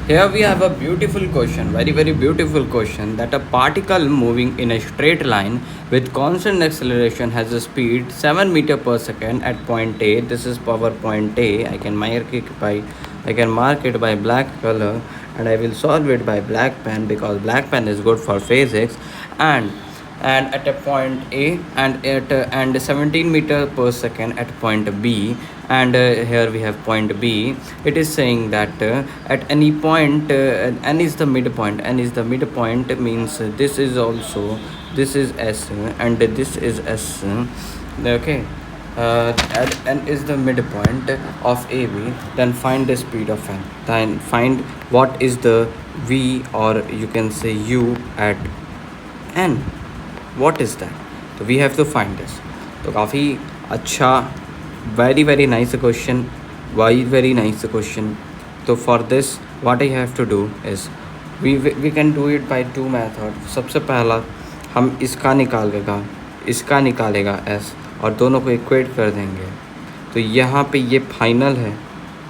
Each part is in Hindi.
Here we have a beautiful question, very very beautiful question, that a particle moving in a straight line with constant acceleration has a speed 7 meter per second at point A. This is power point A. I can mark it by black color, and I will solve it by black pen because black pen is good for physics. And at a point A, and 17 meter per second at point B. And here we have point B. It is saying that at any point, n is the midpoint. N is the midpoint means this is S and this is S. Okay. N is the midpoint of AB. Then find the speed of N. Then find what is the V, or you can say U, at N. What is that? तो we have to find this. तो काफ़ी अच्छा, very nice question, very nice question. तो for this what I have to do is we can do it by two method. सबसे पहला हम इसका निकालेगा S और दोनों को इक्वेट कर देंगे. तो यहाँ पे ये फाइनल है,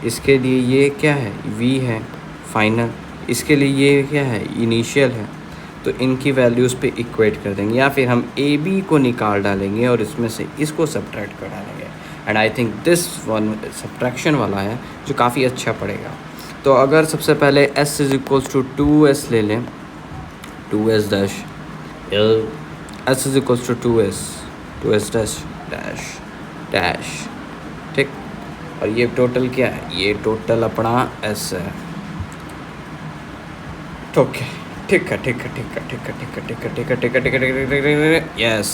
इसके लिए ये क्या है, V है फाइनल, इसके लिए ये क्या है, इनिशियल है. तो इनकी वैल्यूज़ पे इक्वेट कर देंगे, या फिर हम ए बी को निकाल डालेंगे और इसमें से इसको सब्ट्रैक्ट कर डालेंगे. And I think this one subtraction वाला है जो काफ़ी अच्छा पड़ेगा. तो अगर सबसे पहले s is equals to 2s ले लें, 2s dash, s is equals to 2s dash dash dash, ठीक. और ये टोटल क्या है, ये टोटल अपना s है. ओके, ठीक है. यस.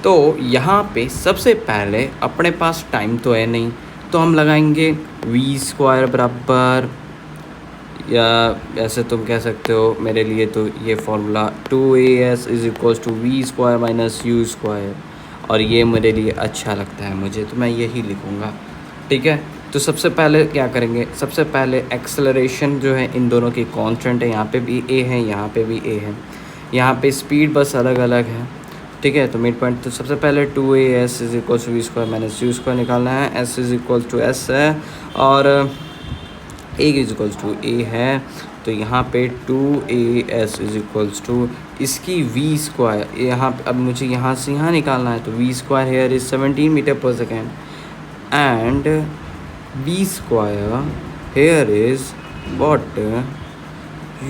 तो यहाँ पे सबसे पहले अपने पास टाइम तो है नहीं, तो हम लगाएंगे v² बराबर, या ऐसे तुम कह सकते हो मेरे लिए तो ये formula 2as is equals to v² minus u², और ये मेरे लिए अच्छा लगता है मुझे, तो मैं यही लिखूँगा. ठीक है. तो सबसे पहले क्या करेंगे, सबसे पहले एक्सेलरेशन जो है इन दोनों की कांस्टेंट है, यहाँ पे भी a है, यहाँ पे भी a है, यहाँ पे स्पीड बस अलग अलग है. ठीक है. तो मिड पॉइंट, तो सबसे पहले 2as is equals to v² minus u² निकालना है. s is equals to s है और a is equals to a है. तो यहाँ पे 2as इज इक्वल्स टू इसकी v², यहाँ अब मुझे यहाँ से यहाँ निकालना है, तो v² हेयर इज 17 मीटर पर second and v² here is what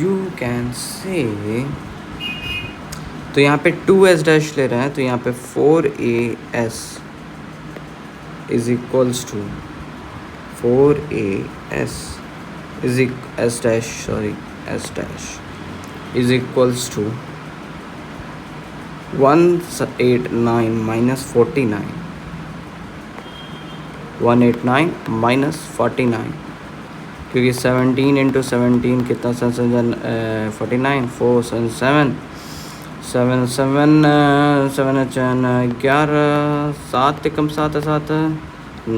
you can say. तो यहाँ पे 2s डैश ले रहे हैं, तो यहाँ पे 4as is equals to 4as s dash is equals to 189 minus 49, 189 minus 49, क्योंकि 17 इंटू 17 कितना 49, 4 7 7 7 11, 7 कम 7 7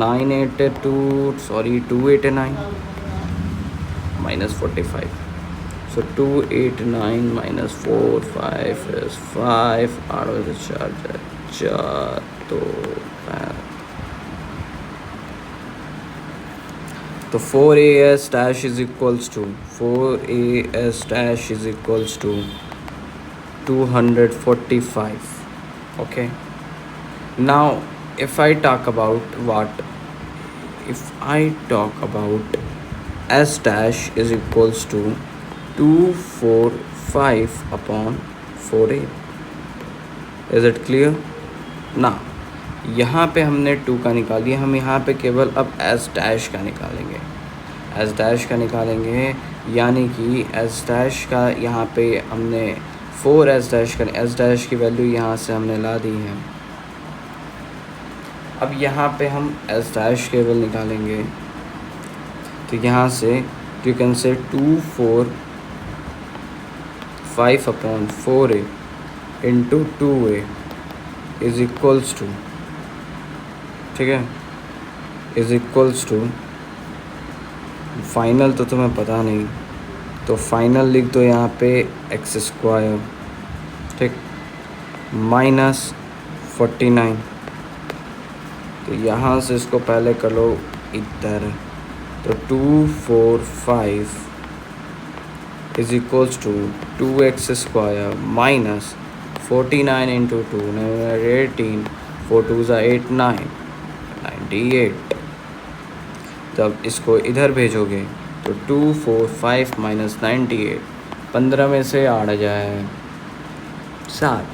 982, sorry 289 minus 45. So 289 minus 4 5 is 5, 8 4 तो 4as dash is equals to 245. Okay. Now if I talk about s dash is equals to 245 upon 4a. Is it clear? Now यहाँ पे हमने 2 का निकाल दिया, हम यहाँ पे केवल अब s डैश का निकालेंगे, यानी कि s डैश का यहाँ पे हमने 4s डैश का, s डैश की वैल्यू यहाँ से हमने ला दी है. अब यहाँ पे हम s डैश केवल निकालेंगे, तो यहाँ से you can say 245 upon 4a into 2a is equals to, ठीक है, इज इक्वल्स टू, फाइनल तो तुम्हें पता नहीं, तो फाइनल लिख दो यहाँ पे x², ठीक, माइनस 49. तो यहाँ से इसको पहले कर लो इधर, तो 245 is equals to 2x square minus 49 into 2 18 4 2 ज़ा 8 9 98। जब इसको इधर भेजोगे तो 2 4 5 माइनस 98, 15 में से 8 आ जाए 7,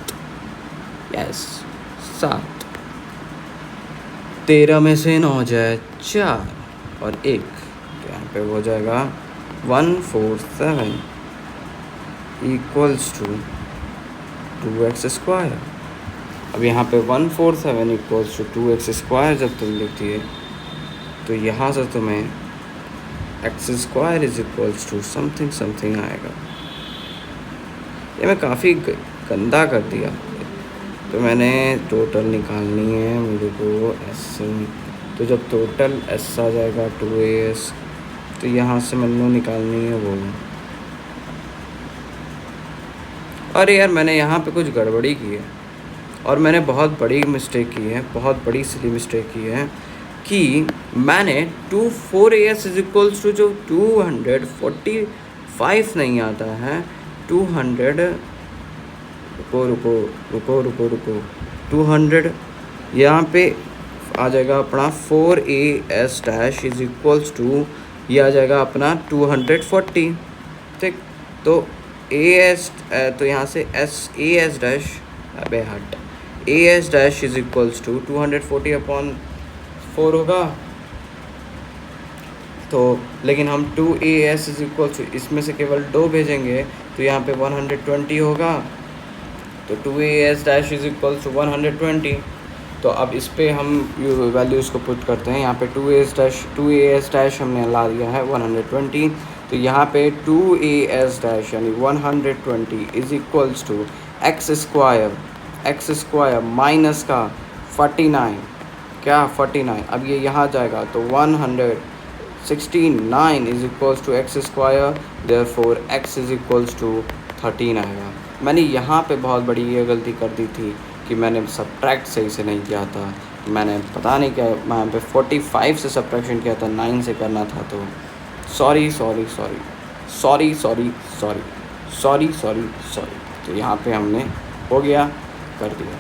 यस 7। 13 में से 9 जाए 4 और 1, तो यहाँ पे हो जाएगा 147 इक्वल्स टू 2x स्क्वायर। अब यहाँ पे 147 इक्वल्स टू 2x स्क्वायर जब तुम लिखती है तो यहाँ से तुम्हें x square is equals to something something आएगा। ये मैं काफ़ी गंदा कर दिया। तो मैंने टोटल निकालनी है मेरे को एस, तो जब टोटल एस आ जाएगा 2as, तो यहाँ से मैंने निकालनी है वो। अरे यार मैंने यहाँ पे कुछ गड़बड़ी की है और मैंने बहुत बड़ी मिस्टेक की है, बहुत बड़ी सिली मिस्टेक की है कि मैंने 4as इज इक्वल्स टू जो 245 नहीं आता है 200, रुको 200 यहाँ पे आ जाएगा अपना 4as dash is equals to, ये आ जाएगा अपना 240। ठीक, तो as तो यहाँ से as डैश, अबे हट, as dash is equals to 240 upon 4 होगा। तो लेकिन हम 2as इज इक्वल्स टू इसमें से केवल 2 भेजेंगे तो यहाँ पे 120 होगा, तो 2as dash is equals to 120। तो अब इस पे हम वैल्यूज़ को पुट करते हैं। यहाँ पे 2as डैश हमने ला दिया है 120, तो यहाँ पे 2as डैश यानी 120 is equals to x square minus का 49, क्या 49, अब ये यहाँ जाएगा तो 169 is equals to x square, therefore x is equals to 13 आएगा। मैंने यहाँ पे बहुत बड़ी ये गलती कर दी थी कि मैंने सब्ट्रैक्ट सही से नहीं किया था। मैंने पता नहीं क्या यहाँ पे 45 से सब्ट्रैक्शन किया था, 9 से करना था। तो सॉरी। तो यहाँ पे हमने हो गया, कर दिया।